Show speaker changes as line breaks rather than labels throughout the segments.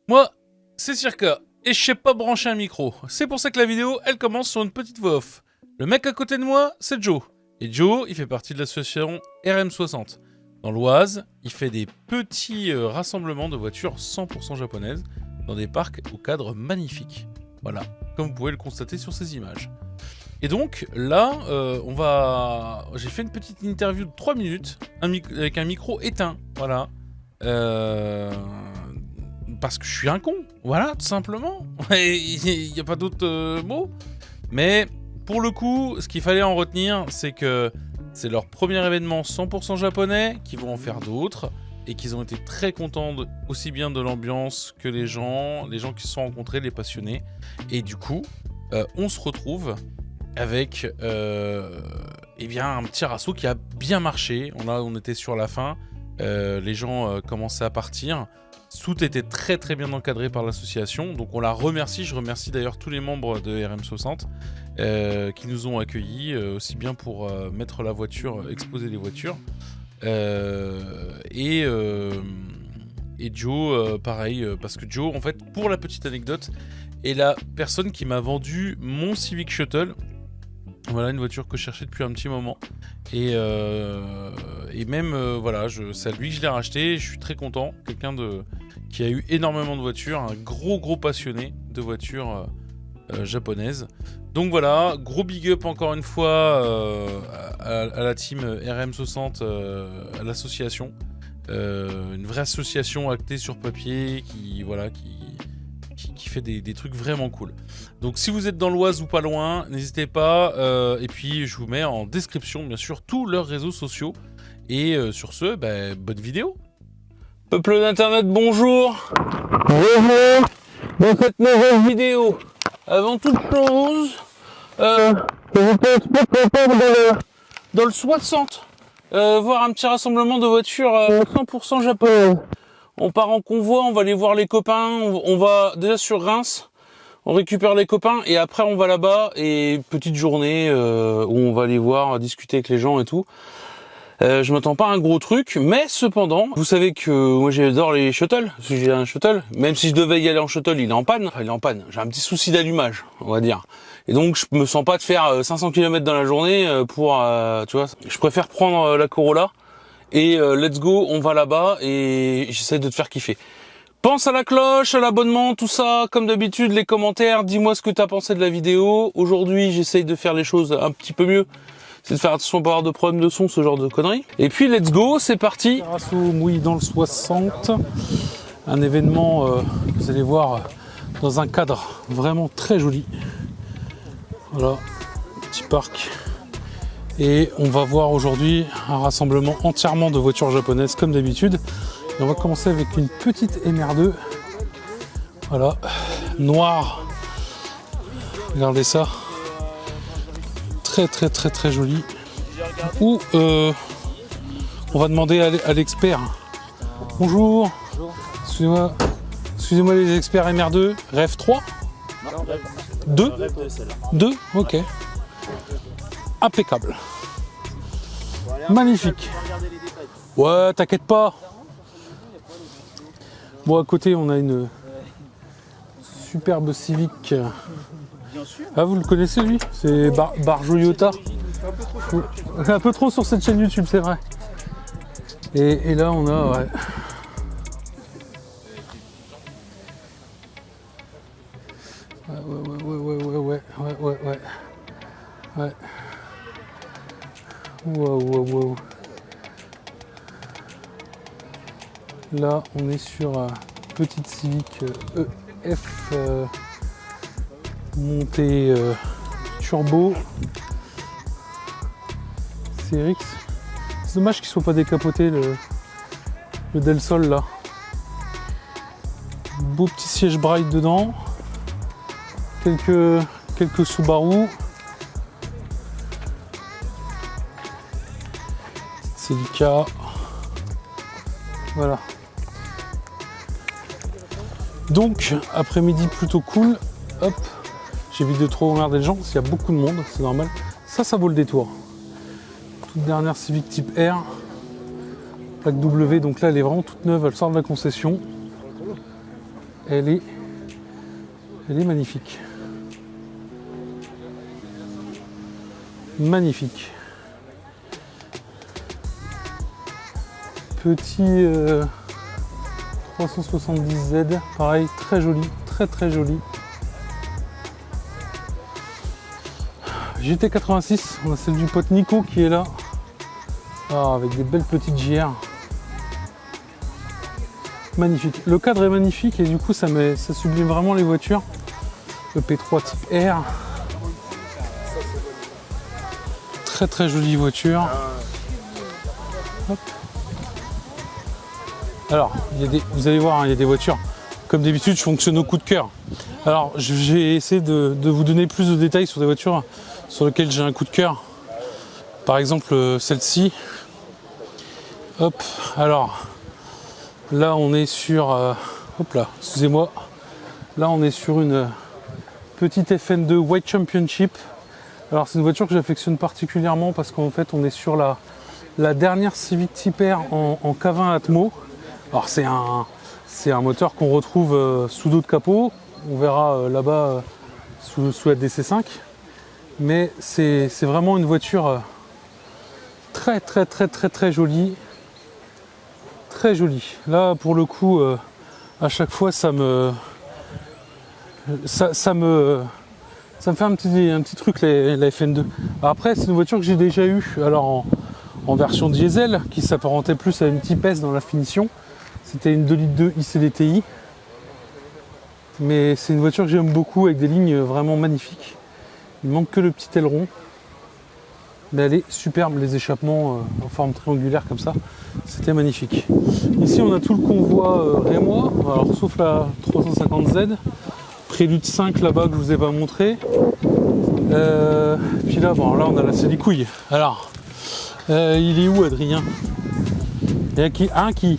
Moi, c'est Circa, et je sais pas brancher un micro. C'est pour ça que la vidéo, elle commence sur une petite voix off. Le mec à côté de moi, c'est Joe. Et Joe, il fait partie de l'association RM60. Dans l'Oise, il fait des petits rassemblements de voitures 100% japonaises dans des parcs au cadre magnifique. Voilà, comme vous pouvez le constater sur ces images. Et donc, là, j'ai fait une petite interview de 3 minutes avec un micro éteint. Voilà. Parce que je suis un con, voilà, tout simplement. Il n'y a pas d'autres mots. Mais pour le coup, ce qu'il fallait en retenir, c'est que c'est leur premier événement 100% japonais, qu'ils vont en faire d'autres, et qu'ils ont été très contents aussi bien de l'ambiance que les gens qui se sont rencontrés, les passionnés. Et du coup, on se retrouve avec eh bien, un petit rasso qui a bien marché. On était sur la fin, les gens commençaient à partir. Tout était très très bien encadré par l'association, donc on la remercie. Je remercie d'ailleurs tous les membres de RM60 qui nous ont accueillis, aussi bien pour mettre la voiture, exposer les voitures. Et Joe, pareil, parce que Joe, en fait, pour la petite anecdote, est la personne qui m'a vendu mon Civic Shuttle. Voilà, une voiture que je cherchais depuis un petit moment. Et même, voilà, c'est à lui que je l'ai racheté. Je suis très content. Quelqu'un qui a eu énormément de voitures. Un gros passionné de voitures japonaises. Donc voilà, gros big up encore une fois à la team RM60, à l'association. Une vraie association actée sur papier qui fait des trucs vraiment cool. Donc si vous êtes dans l'Oise ou pas loin, n'hésitez pas. Et puis je vous mets en description bien sûr tous leurs réseaux sociaux. Et sur ce, bonne vidéo. Peuple d'internet, bonjour. Bonjour. Dans cette nouvelle vidéo, avant toute chose, je peux dans le 60 voir un petit rassemblement de voitures 100% japonaises. On part en convoi, on va aller voir les copains, on va déjà sur Reims, on récupère les copains et après on va là-bas et petite journée où on va aller voir, discuter avec les gens et tout. Je m'attends pas à un gros truc, mais cependant, vous savez que moi j'adore les shuttles, parce que j'ai un shuttle, même si je devais y aller en shuttle, il est en panne, j'ai un petit souci d'allumage, on va dire. Et donc je me sens pas de faire 500 km dans la journée pour, tu vois, je préfère prendre la Corolla. Et let's go, on va là-bas et j'essaie de te faire kiffer. Pense à la cloche, à l'abonnement, tout ça, comme d'habitude, les commentaires, dis-moi ce que t'as pensé de la vidéo. Aujourd'hui, j'essaye de faire les choses un petit peu mieux. C'est de faire attention à pas avoir de problème de son, ce genre de conneries. Et puis let's go, c'est parti. Rasso Mouille dans le 60, un événement, vous allez voir, dans un cadre vraiment très joli. Voilà, petit parc. Et on va voir aujourd'hui un rassemblement entièrement de voitures japonaises comme d'habitude. Et on va commencer avec une petite MR2. Voilà, noire. Regardez ça. Très joli. Où on va demander à l'expert. Bonjour. Excusez-moi les experts MR2. Rêve 3 ? Non, Rêve 2 ? 2 ? Ok. Impeccable. Magnifique. Ouais, t'inquiète pas. Bon, à côté, on a une superbe Civic. Ah, vous le connaissez, lui? C'est Barjo Yota. Un peu trop sur cette chaîne YouTube, c'est vrai. Et là, on a... Ouais. Ouais. Wow. Là, on est sur petite Civic EF montée turbo CRX. C'est dommage qu'il soit pas décapoté le Del Sol là. Beau petit siège braille dedans. Quelques Subaru. Celica. Voilà. Donc, après-midi plutôt cool. Hop. J'évite de trop emmerder les gens parce qu'il y a beaucoup de monde, c'est normal. Ça vaut le détour. Toute dernière Civic Type R. Plaque W, donc là elle est vraiment toute neuve, elle sort de la concession.
elle est magnifique. Magnifique. Petit 370Z, pareil, très joli, très joli. GT86, on a celle du pote Nico qui est là. Ah, avec des belles petites JR. Magnifique. Le cadre est magnifique et du coup ça sublime vraiment les voitures. Le P3 type R. Très jolie voiture. Hop. Alors, vous allez voir, il y a des voitures. Comme d'habitude, je fonctionne au coup de cœur. Alors, j'ai essayé de vous donner plus de détails sur des voitures sur lesquelles j'ai un coup de cœur. Par exemple, celle-ci. Hop, alors, là, on est sur... hop là, excusez-moi. Là, on est sur une petite FN2 White Championship. Alors, c'est une voiture que j'affectionne particulièrement parce qu'en fait, on est sur la dernière Civic Type R en K20 Atmo. Alors, c'est un moteur qu'on retrouve sous dos de capot. On verra là-bas sous la DC5. Mais c'est vraiment une voiture très jolie. Très jolie. Là, pour le coup, à chaque fois, ça me fait un petit truc, la FN2. Après, c'est une voiture que j'ai déjà eue. Alors, en version diesel, qui s'apparentait plus à une Type S dans la finition. C'était une 2,2 litres ICDTI. Mais c'est une voiture que j'aime beaucoup avec des lignes vraiment magnifiques. Il manque que le petit aileron. Mais elle est superbe, les échappements en forme triangulaire comme ça. C'était magnifique. Ici, on a tout le convoi rémois, alors sauf la 350Z. Prélude 5 là-bas que je vous ai pas montré. Puis là, bon, là, on a la Célicouille. Alors, il est où, Adrien? Il y a qui? Un qui?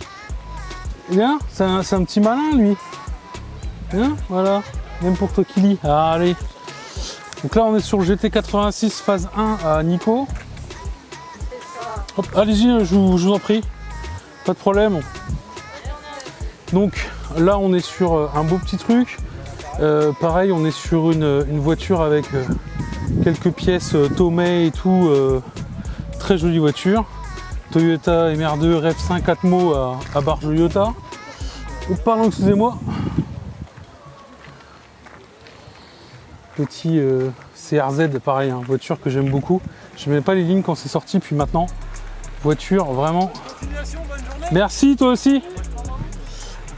Bien, c'est un petit malin, lui. Bien, voilà. Même pour Tokili. Ah, allez. Donc là, on est sur le GT86 phase 1 à Nico. Hop, allez-y, je vous en prie. Pas de problème. Donc là, on est sur un beau petit truc. Pareil, on est sur une voiture avec quelques pièces Tomei et tout. Très jolie voiture. Toyota MR2 REV5 Atmo à barre Toyota. Oh, pardon, excusez-moi. Petit CRZ, pareil, hein, voiture que j'aime beaucoup. Je n'aimais pas les lignes quand c'est sorti, puis maintenant, voiture vraiment. Bonne journée. Merci, toi aussi.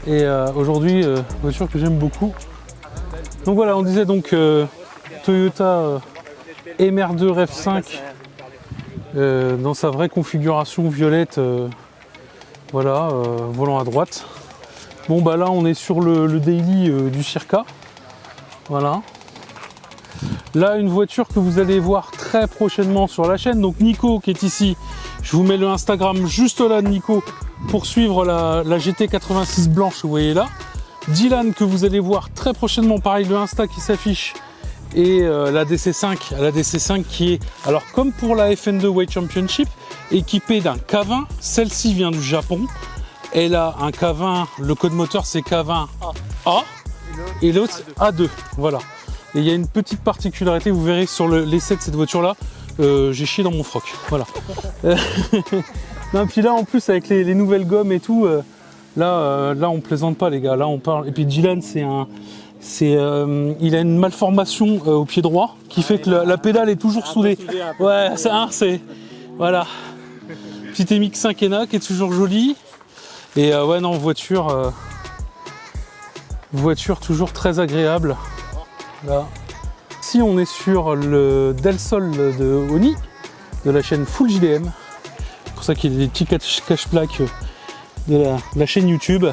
Et aujourd'hui, voiture que j'aime beaucoup. Donc voilà, on disait donc Toyota MR2 REV5 dans sa vraie configuration violette. Voilà, volant à droite. Bon bah là, on est sur le daily du Circa. Voilà. Là, une voiture que vous allez voir très prochainement sur la chaîne. Donc Nico qui est ici, je vous mets le Instagram juste là de Nico pour suivre la GT86 blanche, vous voyez là. Dylan que vous allez voir très prochainement, pareil, le Insta qui s'affiche. Et la DC5 qui est, alors comme pour la FN2 White Championship, équipée d'un K20. Celle-ci vient du Japon. Elle a un K20, le code moteur c'est K20A et l'autre A2. Voilà. Et il y a une petite particularité, vous verrez sur l'essai de cette voiture-là, j'ai chié dans mon froc. Voilà. Non, puis là, en plus, avec les nouvelles gommes et tout, là, on plaisante pas, les gars. Là, on parle. Et puis Dylan, il a une malformation au pied droit qui fait que la pédale est toujours soudée. Ouais, ça, c'est. Voilà. Petite MX-5 ENA qui est toujours jolie. Et ouais, non, voiture toujours très agréable. Là. Ici, on est sur le Del Sol de Oni, de la chaîne Full JDM. C'est pour ça qu'il y a des petits cache-plaques de la chaîne YouTube.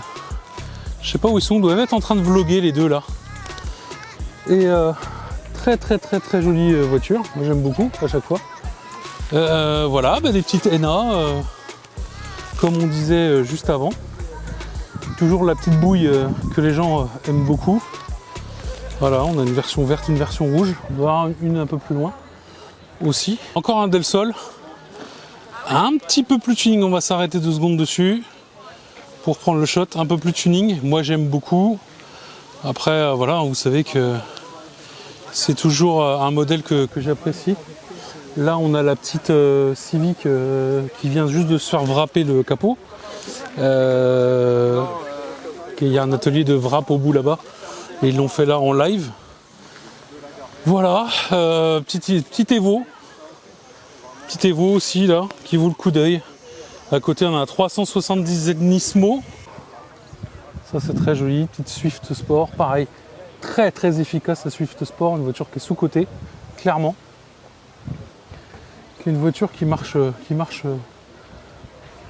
Je sais pas où ils sont, ils doivent être en train de vlogger les deux là. Et très jolie voiture, moi j'aime beaucoup à chaque fois. Voilà, bah, des petites ENA, comme on disait juste avant. Toujours la petite bouille que les gens aiment beaucoup. Voilà, on a une version verte, une version rouge. On doit avoir une un peu plus loin aussi. Encore un Del Sol. Un petit peu plus tuning, on va s'arrêter 2 secondes dessus pour prendre le shot. Un peu plus tuning, moi j'aime beaucoup. Après, voilà, vous savez que c'est toujours un modèle que j'apprécie. Là, on a la petite Civic qui vient juste de se faire wrapper le capot. Il y a un atelier de wrap au bout là-bas. Et ils l'ont fait là en live. Voilà, petit Evo. Petit Evo aussi là, qui vaut le coup d'œil. À côté, on a un 370Z Nismo. Ça, c'est très joli. Petite Swift Sport, pareil. Très très efficace la Swift Sport, une voiture qui est sous-cotée, clairement. Qui est une voiture qui marche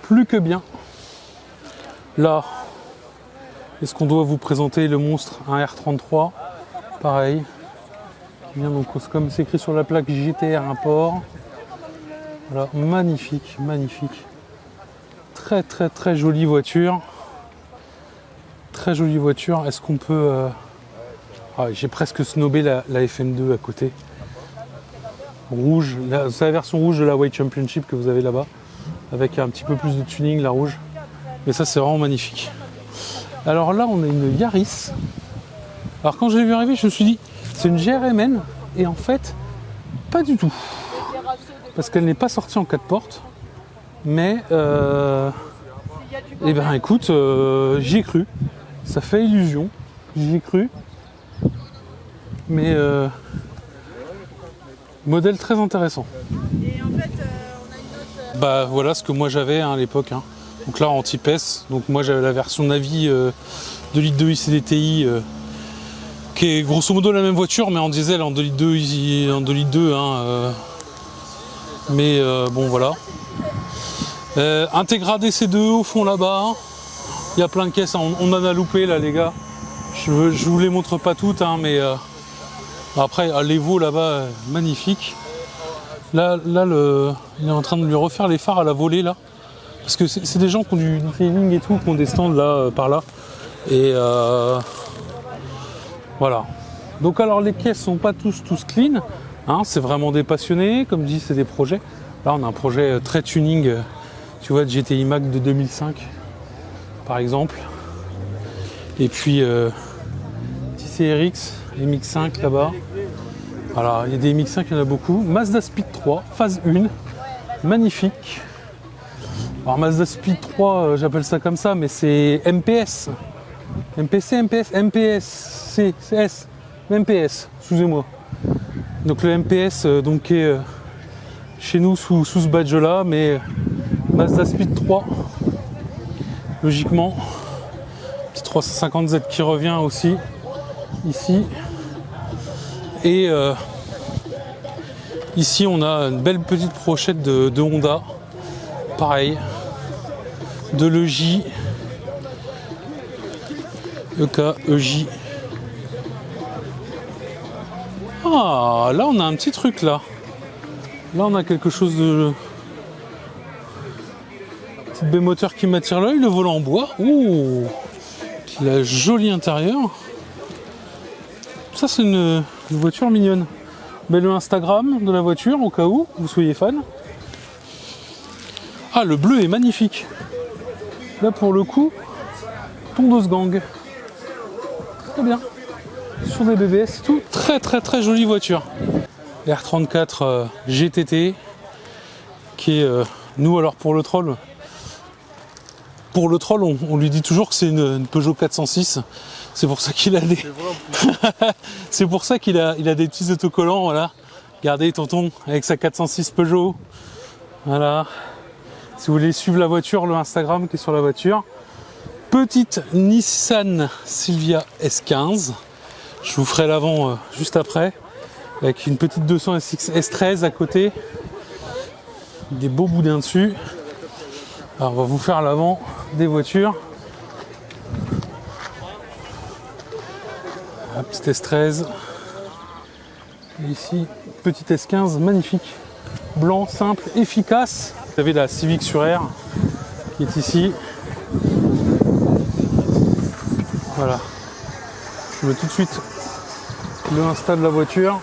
plus que bien. Là, est-ce qu'on doit vous présenter le monstre, un R33, pareil. Qui vient donc, comme c'est écrit sur la plaque, GTR Import. Voilà, magnifique, magnifique. Très très très jolie voiture. Très jolie voiture. Est-ce qu'on peut... j'ai presque snobé la FM2 à côté. Rouge, c'est la version rouge de la White Championship que vous avez là-bas. Avec un petit peu plus de tuning, la rouge. Mais ça, c'est vraiment magnifique. Alors là, on a une Yaris. Alors quand je l'ai vu arriver, je me suis dit, c'est une GRMN. Et en fait, pas du tout. Parce qu'elle n'est pas sortie en 4 portes. Mais, eh ben écoute, j'y ai cru. Ça fait illusion. J'y ai cru. Mais modèle très intéressant.
Et en fait, on a une autre...
Bah voilà ce que moi j'avais à l'époque. Donc là en type S. Donc moi j'avais la version Navi 2 litres 2 ICDTI qui est grosso modo la même voiture mais en diesel en 2 litres 2 en 2 litres 2 mais bon voilà. Integra DC2 au fond là-bas. Il y a plein de caisses. On en a loupé là les gars. Je vous les montre pas toutes mais après l'Evo là-bas magnifique. Là il est en train de lui refaire les phares à la volée là. Parce que c'est des gens qui ont du detailing et tout, qui ont des stands là, par là. Et voilà. Donc alors les caisses sont pas tous clean. C'est vraiment des passionnés. Comme dit, c'est des projets. Là on a un projet très tuning. Tu vois, de GTI Mac de 2005. Par exemple. Et puis TCRX, MX5 là-bas. Voilà, il y a des MX5, il y en a beaucoup. Mazda Speed 3, phase 1. Magnifique. Alors Mazda Speed 3, j'appelle ça comme ça, mais c'est MPS. MPC, MPS, MPS, CS, MPS, excusez-moi. Donc le MPS donc est chez nous sous ce badge-là, mais Mazda Speed 3, logiquement. Petit 350Z qui revient aussi, ici. Et ici, on a une belle petite brochette de Honda. Pareil, de l'EJ, EK, EJ. Ah, là on a un petit truc là. Là on a quelque chose de... Petit B-moteur qui m'attire l'œil, le volant en bois. Ouh, il a joli intérieur. Ça c'est une voiture mignonne. Mais le Instagram de la voiture au cas où vous soyez fan. Ah, le bleu est magnifique. Là, pour le coup, tondeuse gang. Très bien. Sur des BBS et tout. Très, très, très jolie voiture. R34 GTT. Qui est, nous, alors pour le troll. Pour le troll, on lui dit toujours que c'est une Peugeot 406. C'est pour ça qu'il a des... C'est pour ça qu'il a des petits autocollants, voilà. Regardez, tonton, avec sa 406 Peugeot. Voilà. Si vous voulez suivre la voiture, le Instagram qui est sur la voiture. Petite Nissan Silvia S15. Je vous ferai l'avant juste après. Avec une petite 200 SX S13 à côté. Des beaux boudins dessus. Alors on va vous faire l'avant des voitures. La petite S13. Et ici, petite S15 magnifique. Blanc, simple, efficace. Vous avez la Civic sur Air qui est ici. Voilà. Je mets tout de suite le Insta de la voiture.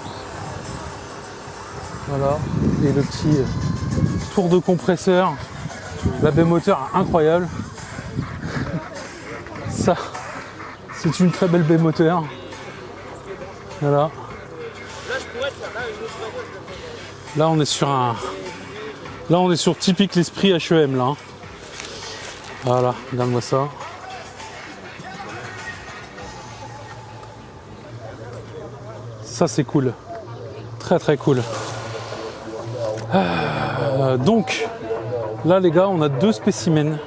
Voilà. Et le petit tour de compresseur. La B-moteur incroyable. Ça, C'est une très belle baie moteur. Voilà. Là on est sur un... Là on est sur typique l'esprit HEM là. Voilà, regarde-moi ça. Ça c'est cool. Très très cool. Donc, là les gars, on a deux spécimens.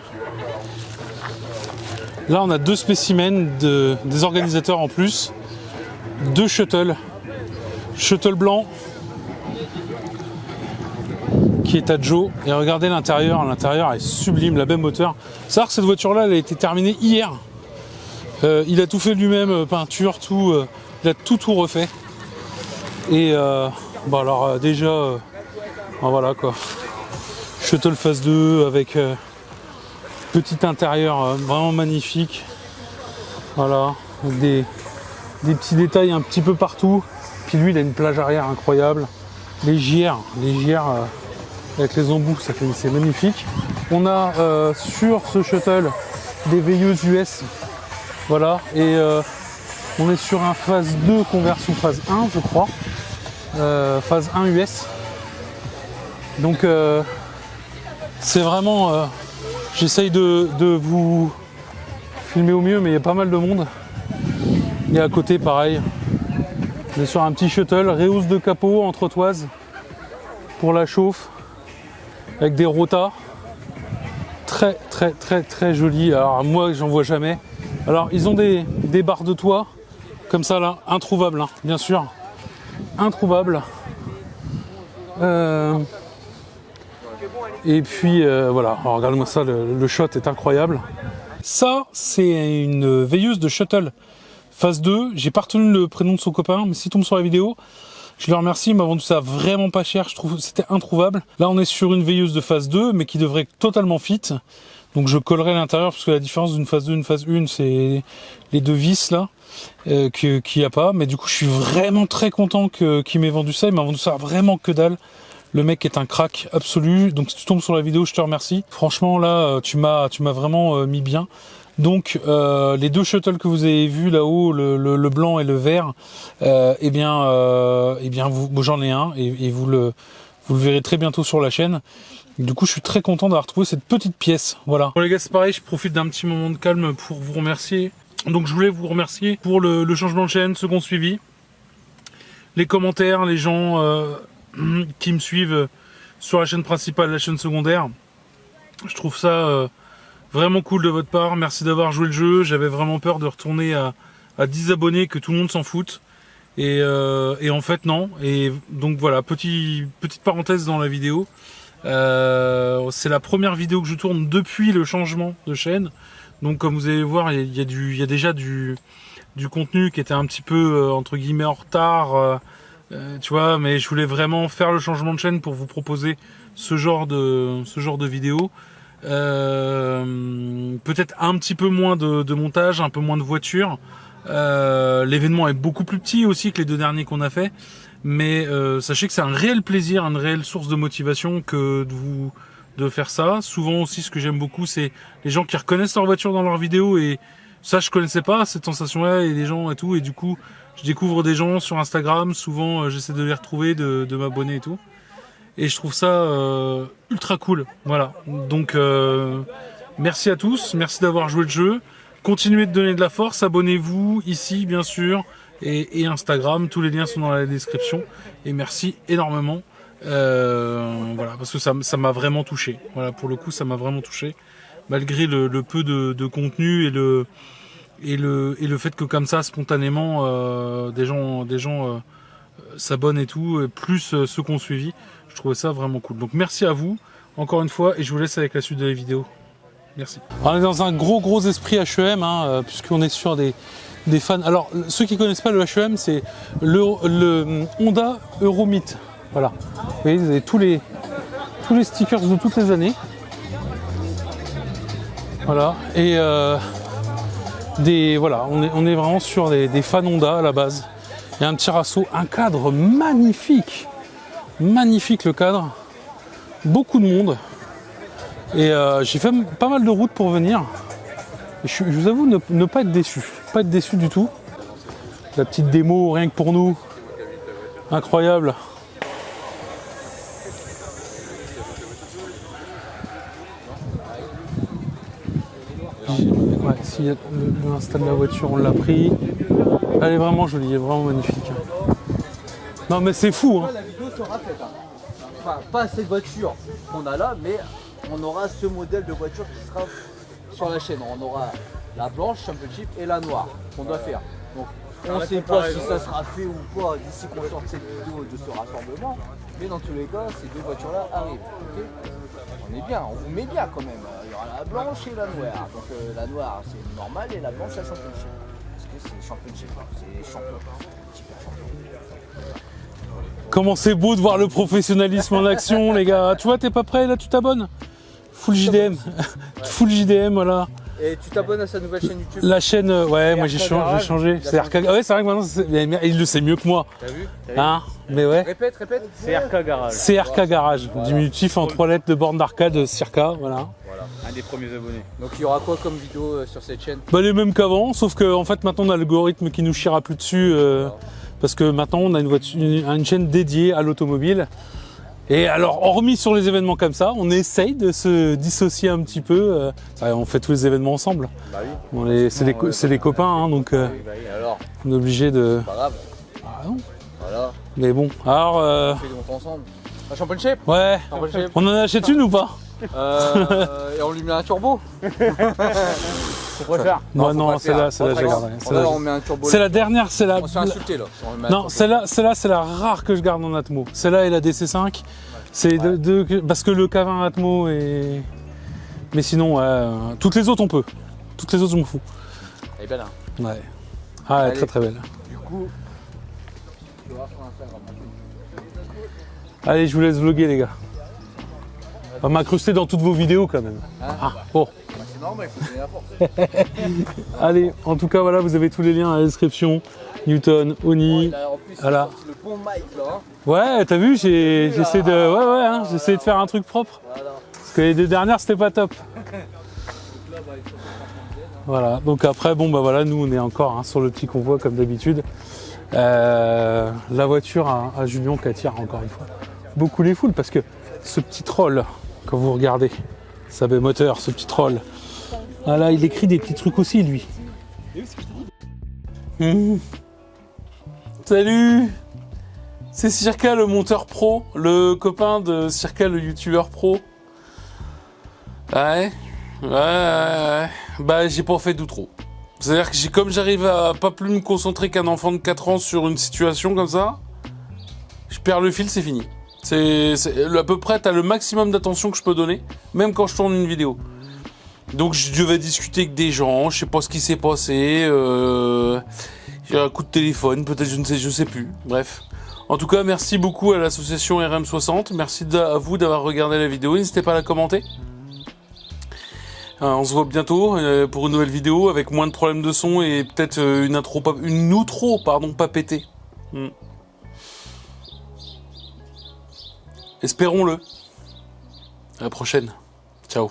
Là on a deux spécimens des organisateurs en plus. Deux shuttles. Shuttle blanc qui est à Joe. Et regardez l'intérieur. L'intérieur est sublime, la même moteur. Savoir que cette voiture-là, elle a été terminée hier. Il a tout fait lui-même, peinture, tout. Il a tout refait. Et bon alors déjà, voilà quoi. Shuttle phase 2 avec petit intérieur vraiment magnifique. Voilà, avec des petits détails un petit peu partout. Puis lui, il a une plage arrière incroyable. Les JR avec les embouts, c'est magnifique. On a sur ce shuttle des veilleuses US. Voilà, et on est sur un phase 2 conversion phase 1, je crois. Phase 1 US. Donc c'est vraiment... j'essaye de vous filmer au mieux, mais il y a pas mal de monde. Et à côté, pareil. On est sur un petit shuttle, réhausse de capot en trottoise pour la chauffe, avec des rotas. Très très très très joli. Alors moi, j'en vois jamais. Alors ils ont des barres de toit, comme ça là, introuvables, hein, bien sûr. Introuvable. Et puis voilà, regarde-moi ça, le shot est incroyable. Ça, c'est une veilleuse de shuttle phase 2. J'ai pas retenu le prénom de son copain, mais s'il tombe sur la vidéo, je le remercie. Il m'a vendu ça vraiment pas cher, je trouve que c'était introuvable. Là, on est sur une veilleuse de phase 2, mais qui devrait être totalement fit. Donc je collerai l'intérieur, parce que la différence d'une phase 2 et une phase 1, c'est les deux vis là. Qu'il n'y a pas, mais du coup je suis vraiment très content qu'il m'ait vendu ça. Il m'a vendu ça vraiment que dalle. Le mec est un crack absolu. Donc si tu tombes sur la vidéo, je te remercie. Franchement là, tu m'as vraiment mis bien. Donc les deux shuttles que vous avez vus là-haut, le blanc et le vert, eh bien j'en ai un et vous le verrez très bientôt sur la chaîne. Du coup je suis très content d'avoir trouvé cette petite pièce. Voilà. Bon les gars, c'est pareil, je profite d'un petit moment de calme pour vous remercier. Donc je voulais vous remercier pour le changement de chaîne, second suivi, les commentaires, les gens qui me suivent sur la chaîne principale, la chaîne secondaire. Je trouve ça vraiment cool de votre part. Merci d'avoir joué le jeu. J'avais vraiment peur de retourner à 10 abonnés, que tout le monde s'en foute. Et en fait non. Et donc voilà, petite parenthèse dans la vidéo. C'est la première vidéo que je tourne depuis le changement de chaîne. Donc comme vous allez voir, il y a déjà du contenu qui était un petit peu entre guillemets en retard, tu vois, mais je voulais vraiment faire le changement de chaîne pour vous proposer ce genre de vidéo. Peut-être un petit peu moins de montage, un peu moins de voitures. L'événement est beaucoup plus petit aussi que les deux derniers qu'on a fait, mais sachez que c'est un réel plaisir, une réelle source de motivation que de faire ça. Souvent aussi, ce que j'aime beaucoup, c'est les gens qui reconnaissent leur voiture dans leurs vidéos, et ça je connaissais pas cette sensation là, et les gens et tout, et du coup je découvre des gens sur Instagram, souvent j'essaie de les retrouver, de m'abonner et tout, et je trouve ça ultra cool. Voilà, donc merci à tous, merci d'avoir joué le jeu, continuez de donner de la force, abonnez-vous ici bien sûr, et Instagram, tous les liens sont dans la description, et merci énormément. Voilà, parce que ça m'a vraiment touché. Voilà, pour le coup, ça m'a vraiment touché, malgré le peu de contenu et le fait que comme ça, spontanément, des gens s'abonnent et tout, plus ceux qui ont suivi. Je trouvais ça vraiment cool. Donc merci à vous encore une fois, et je vous laisse avec la suite de la vidéo. Merci. On est dans un gros esprit HEM, hein, puisqu'on est sur des fans. Alors ceux qui connaissent pas le HEM, c'est le Honda Euromyth. Voilà, vous voyez, vous avez tous les stickers de toutes les années. Voilà, et voilà, on est vraiment sur des fans Honda à la base. Il y a un petit rassaut, un cadre magnifique, magnifique le cadre, beaucoup de monde. Et j'ai fait pas mal de routes pour venir. Et je vous avoue ne pas être déçu. pas être déçu du tout. La petite démo, rien que pour nous. Incroyable. Ouais, si l'insta de la voiture, on l'a pris. Elle est vraiment jolie, elle est vraiment magnifique. Non mais c'est fou, hein.
La vidéo sera faite. Enfin, pas cette voiture qu'on a là, mais on aura ce modèle de voiture qui sera sur la chaîne. On aura la blanche, Championship, et la noire qu'on doit faire. Donc, on ne sait pas si ça sera fait ou pas d'ici qu'on sorte cette vidéo de ce rassemblement. Mais dans tous les cas, ces deux voitures-là arrivent. Okay, on est bien, on vous met bien quand même. Il y aura la blanche et la noire. Donc la noire c'est normal et la blanche la Championship. Parce que c'est Championship, c'est champion. Super champion.
Comment c'est beau de voir le professionnalisme en action, les gars. Tu vois, t'es pas prêt, là, tu t'abonnes. Full JDM. Full JDM, voilà.
Et tu t'abonnes à sa nouvelle chaîne YouTube.
La chaîne, ouais, moi j'ai changé. C'est RK. Ouais, c'est vrai que maintenant, il le sait mieux que moi.
T'as vu?
Hein? Mais ouais.
Répète.
C'est RK Garage.
CRK Garage.
Voilà.
Diminutif en 3 lettres de borne d'arcade, Circa, voilà.
Voilà.
Un des premiers abonnés.
Donc il y aura quoi comme vidéo sur cette chaîne?
Bah, les mêmes qu'avant, sauf que en fait maintenant on a l'algorithme qui nous chiera plus dessus parce que maintenant on a une chaîne dédiée à l'automobile. Et alors, hormis sur les événements comme ça, on essaye de se dissocier un petit peu. On fait tous les événements ensemble.
Bah oui.
C'est les copains, hein, donc
Bah oui, alors,
on est obligé de.
pas grave.
Ah non.
Voilà,
Mais bon, alors.
on fait des montres ensemble. La Championship?
Ouais.
Championship.
On en achète une ou pas?
Et on lui met un turbo.
Tu préfères?
Non, celle-là, j'ai gardé.
On met un turbo.
C'est la dernière, c'est la.
On se fait insulter là. Si on met un
Non,
turbo.
celle-là, c'est la rare que je garde en Atmo. Celle-là et la DC5. C'est parce que le K20 Atmo est. Mais sinon, toutes les autres, on peut. Toutes les autres, je m'en fous.
Elle est belle, hein.
Ouais. Ah, elle est
Allez.
très belle.
Du coup, tu vas sur Instagram.
Allez, je vous laisse vlogger, les gars. On va m'incruster dans toutes vos vidéos quand même.
Hein?
Ah, bon.
Bah, c'est normal, il faut donner la force.
Allez, en tout cas, voilà, vous avez tous les liens à la description. Newton, Oni.
En plus,
Voilà.
il a sorti le bon mic là. Hein.
Ouais, t'as vu, j'essaie de. Ouais, hein, j'essaie de faire un truc propre.
Voilà.
Parce que les deux dernières, c'était pas top. Voilà, donc après, bon, bah voilà, nous, on est encore hein, sur le petit convoi comme d'habitude. La voiture à Julien qui attire encore une fois beaucoup les foules parce que ce petit troll, quand vous regardez, sa belle moteur, ce petit troll, ah là, il écrit des petits trucs aussi, lui. Salut! C'est Circa le monteur pro, le copain de Circa le youtubeur pro. Ouais. Bah j'ai pas fait d'outro. C'est-à-dire que comme j'arrive à pas plus me concentrer qu'un enfant de 4 ans sur une situation comme ça, je perds le fil, c'est fini. C'est à peu près, t'as le maximum d'attention que je peux donner, même quand je tourne une vidéo. Donc je devais discuter avec des gens, je sais pas ce qui s'est passé, j'ai un coup de téléphone, peut-être je sais plus, bref. En tout cas, merci beaucoup à l'association RM60, merci à vous d'avoir regardé la vidéo, n'hésitez pas à la commenter. On se voit bientôt pour une nouvelle vidéo avec moins de problèmes de son et peut-être une outro pas pétée. Espérons-le. À la prochaine. Ciao.